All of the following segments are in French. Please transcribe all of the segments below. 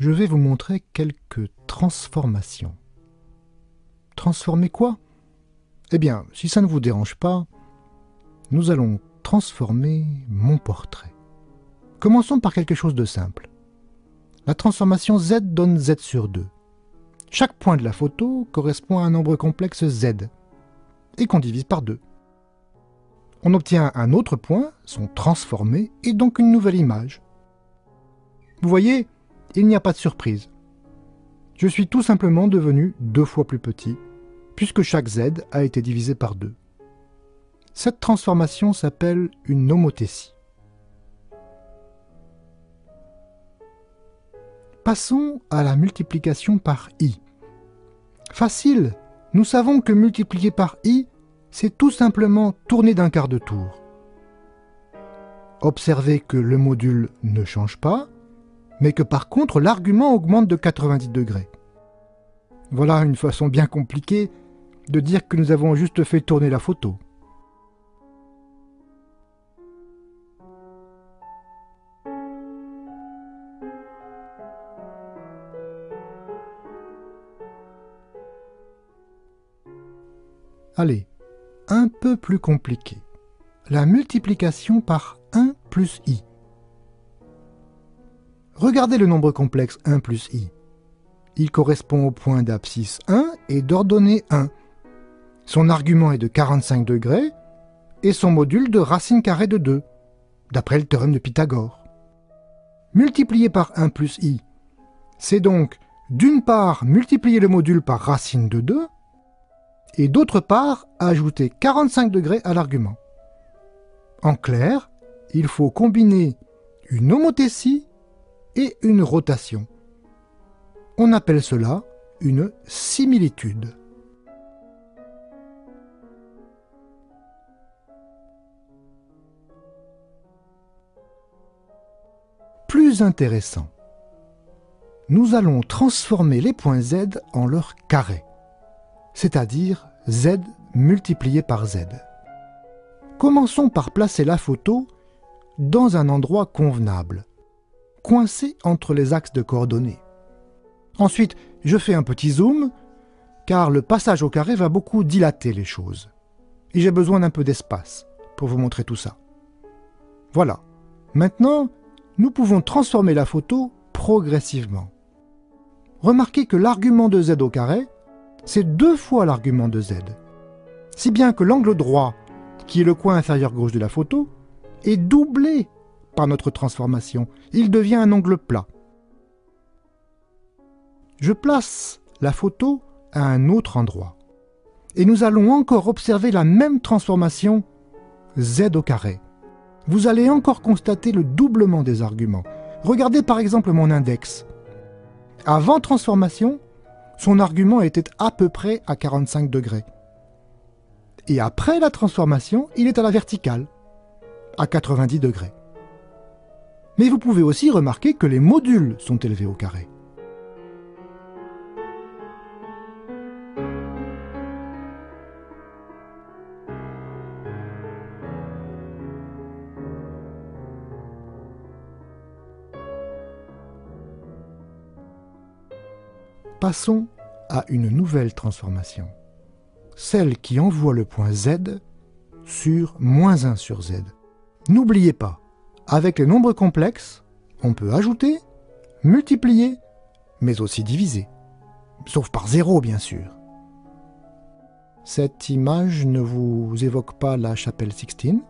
je vais vous montrer quelques transformations. Transformer quoi? Eh bien, si ça ne vous dérange pas, nous allons transformer mon portrait. Commençons par quelque chose de simple. La transformation Z donne Z sur 2. Chaque point de la photo correspond à un nombre complexe Z, et qu'on divise par 2. On obtient un autre point, son transformé, et donc une nouvelle image. Vous voyez, il n'y a pas de surprise. Je suis tout simplement devenu 2 fois plus petit, puisque chaque Z a été divisé par 2. Cette transformation s'appelle une homothétie. Passons à la multiplication par i. Facile, nous savons que multiplier par i, c'est tout simplement tourner d'un quart de tour. Observez que le module ne change pas, mais que par contre l'argument augmente de 90 degrés. Voilà une façon bien compliquée de dire que nous avons juste fait tourner la photo. Allez, un peu plus compliqué. La multiplication par 1 plus i. Regardez le nombre complexe 1 plus i. Il correspond au point d'abscisse 1 et d'ordonnée 1. Son argument est de 45 degrés et son module de racine carrée de 2, d'après le théorème de Pythagore. Multiplier par 1 plus i, c'est donc d'une part multiplier le module par racine de 2 et d'autre part ajouter 45 degrés à l'argument. En clair, il faut combiner une homothétie et une rotation. On appelle cela une similitude. Plus intéressant, nous allons transformer les points Z en leur carré, c'est-à-dire Z multiplié par Z. Commençons par placer la photo dans un endroit convenable, coincé entre les axes de coordonnées. Ensuite, je fais un petit zoom, car le passage au carré va beaucoup dilater les choses. Et j'ai besoin d'un peu d'espace pour vous montrer tout ça. Voilà. Maintenant, nous pouvons transformer la photo progressivement. Remarquez que l'argument de Z au carré, c'est 2 fois l'argument de Z. Si bien que l'angle droit, qui est le coin inférieur gauche de la photo, est doublé par notre transformation. Il devient un angle plat. Je place la photo à un autre endroit. Et nous allons encore observer la même transformation Z au carré. Vous allez encore constater le doublement des arguments. Regardez par exemple mon index. Avant transformation, son argument était à peu près à 45 degrés. Et après la transformation, il est à la verticale, à 90 degrés. Mais vous pouvez aussi remarquer que les modules sont élevés au carré. Passons à une nouvelle transformation, celle qui envoie le point Z sur -1 sur Z. N'oubliez pas, avec les nombres complexes, on peut ajouter, multiplier, mais aussi diviser, sauf par 0 bien sûr. Cette image ne vous évoque pas la chapelle Sixtine?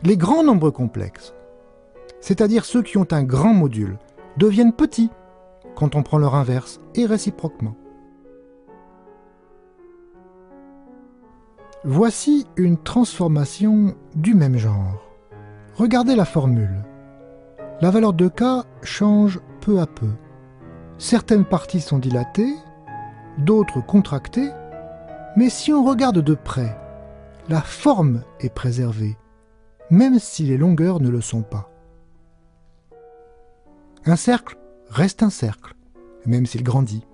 Les grands nombres complexes, c'est-à-dire ceux qui ont un grand module, deviennent petits quand on prend leur inverse, et réciproquement. Voici une transformation du même genre. Regardez la formule. La valeur de K change peu à peu. Certaines parties sont dilatées, d'autres contractées, mais si on regarde de près, la forme est préservée, même si les longueurs ne le sont pas. Un cercle reste un cercle, même s'il grandit.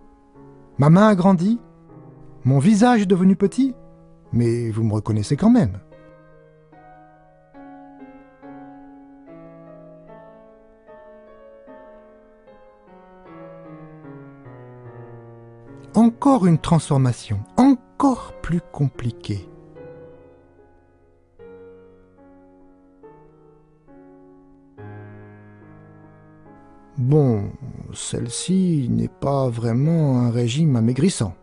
Ma main a grandi, mon visage est devenu petit, mais vous me reconnaissez quand même. encore une transformation, encore plus compliquée. Bon, celle-ci n'est pas vraiment un régime amaigrissant.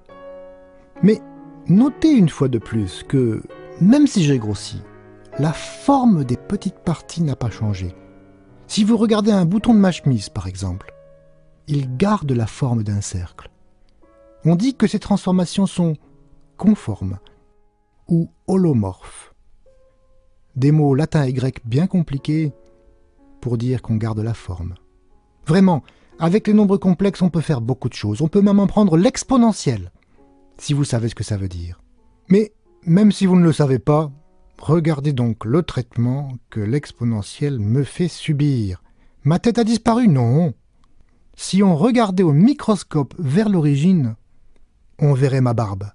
Mais notez une fois de plus que, même si j'ai grossi, la forme des petites parties n'a pas changé. Si vous regardez un bouton de ma chemise, par exemple, il garde la forme d'un cercle. On dit que ces transformations sont conformes ou holomorphes. Des mots latins et grecs bien compliqués pour dire qu'on garde la forme. Vraiment, avec les nombres complexes, on peut faire beaucoup de choses. On peut même en prendre l'exponentielle, si vous savez ce que ça veut dire. Mais même si vous ne le savez pas, regardez donc le traitement que l'exponentielle me fait subir. Ma tête a disparu? Non. Si on regardait au microscope vers l'origine, on verrait ma barbe.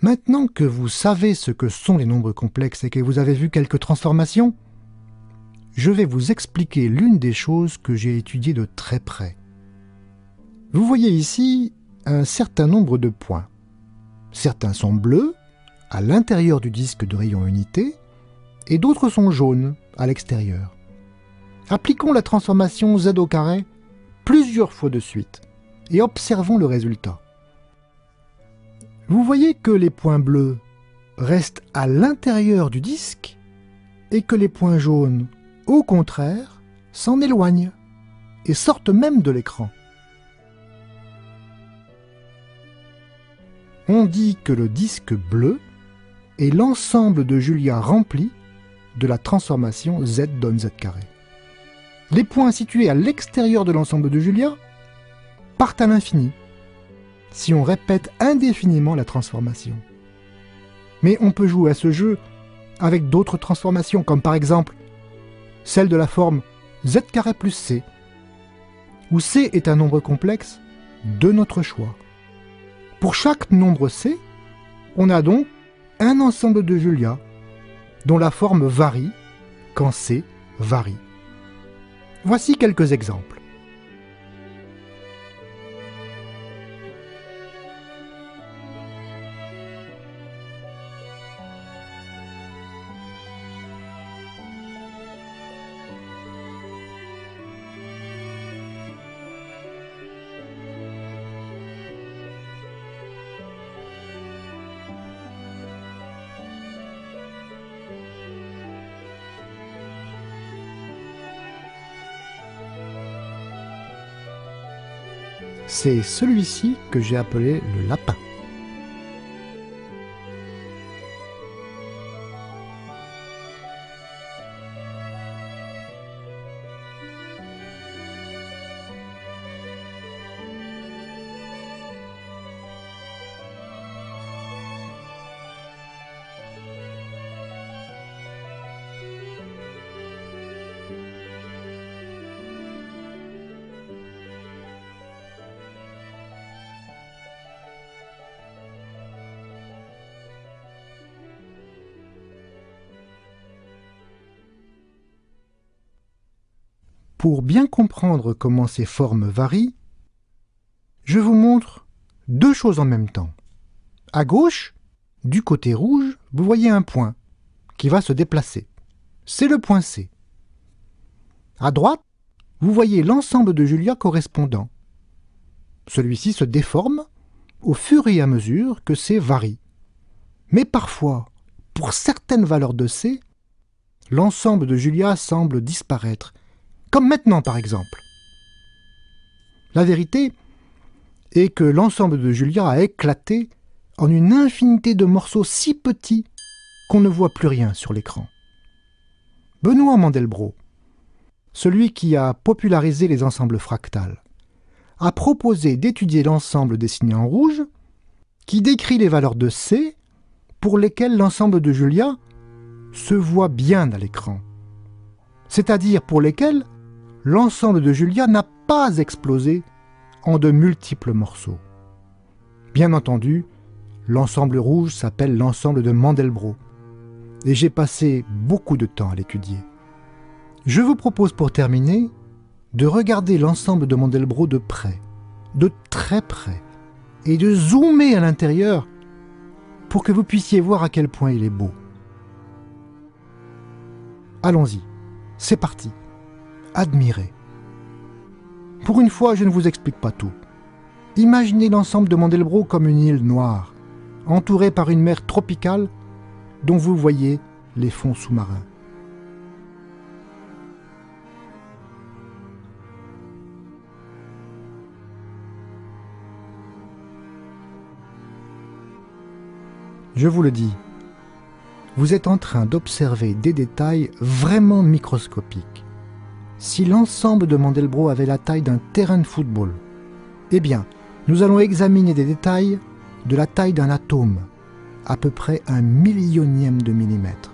Maintenant que vous savez ce que sont les nombres complexes et que vous avez vu quelques transformations, je vais vous expliquer l'une des choses que j'ai étudiées de très près. Vous voyez ici un certain nombre de points. Certains sont bleus, à l'intérieur du disque de rayon unité, et d'autres sont jaunes, à l'extérieur. Appliquons la transformation z au carré plusieurs fois de suite, et observons le résultat. Vous voyez que les points bleus restent à l'intérieur du disque, et que les points jaunes, au contraire, s'en éloignent, et sortent même de l'écran. On dit que le disque bleu est l'ensemble de Julia rempli de la transformation z donne z carré. Les points situés à l'extérieur de l'ensemble de Julia partent à l'infini, si on répète indéfiniment la transformation. Mais on peut jouer à ce jeu avec d'autres transformations, comme par exemple celle de la forme z carré plus c, où c est un nombre complexe de notre choix. Pour chaque nombre c, on a donc un ensemble de Julia dont la forme varie quand c varie. Voici quelques exemples. C'est celui-ci que j'ai appelé le lapin. Pour bien comprendre comment ces formes varient, je vous montre deux choses en même temps. À gauche, du côté rouge, vous voyez un point qui va se déplacer. C'est le point C. À droite, vous voyez l'ensemble de Julia correspondant. Celui-ci se déforme au fur et à mesure que C varie. Mais parfois, pour certaines valeurs de C, l'ensemble de Julia semble disparaître, comme maintenant par exemple. La vérité est que l'ensemble de Julia a éclaté en une infinité de morceaux si petits qu'on ne voit plus rien sur l'écran. Benoît Mandelbrot, celui qui a popularisé les ensembles fractales, a proposé d'étudier l'ensemble dessiné en rouge qui décrit les valeurs de C pour lesquelles l'ensemble de Julia se voit bien à l'écran, c'est-à-dire pour lesquelles l'ensemble de Julia n'a pas explosé en de multiples morceaux. Bien entendu, l'ensemble rouge s'appelle l'ensemble de Mandelbrot, et j'ai passé beaucoup de temps à l'étudier. Je vous propose pour terminer de regarder l'ensemble de Mandelbrot de près, de très près et de zoomer à l'intérieur pour que vous puissiez voir à quel point il est beau. Allons-y, c'est parti. Admirez. Pour une fois, je ne vous explique pas tout. Imaginez l'ensemble de Mandelbrot comme une île noire, entourée par une mer tropicale dont vous voyez les fonds sous-marins. Je vous le dis, vous êtes en train d'observer des détails vraiment microscopiques. Si l'ensemble de Mandelbrot avait la taille d'un terrain de football, eh bien, nous allons examiner des détails de la taille d'un atome, à peu près 1/100000e de millimètre.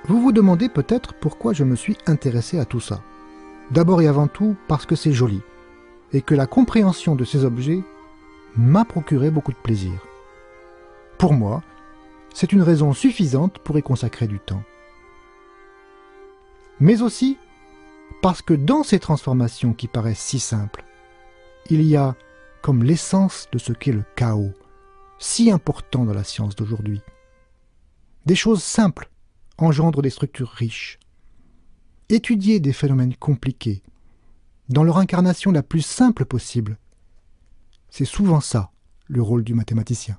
Vous vous demandez peut-être pourquoi je me suis intéressé à tout ça. D'abord et avant tout parce que c'est joli, et que la compréhension de ces objets m'a procuré beaucoup de plaisir. Pour moi, c'est une raison suffisante pour y consacrer du temps. Mais aussi parce que dans ces transformations qui paraissent si simples, il y a comme l'essence de ce qu'est le chaos, si important dans la science d'aujourd'hui. Des choses simples engendrent des structures riches. Étudier des phénomènes compliqués, dans leur incarnation la plus simple possible, c'est souvent ça le rôle du mathématicien.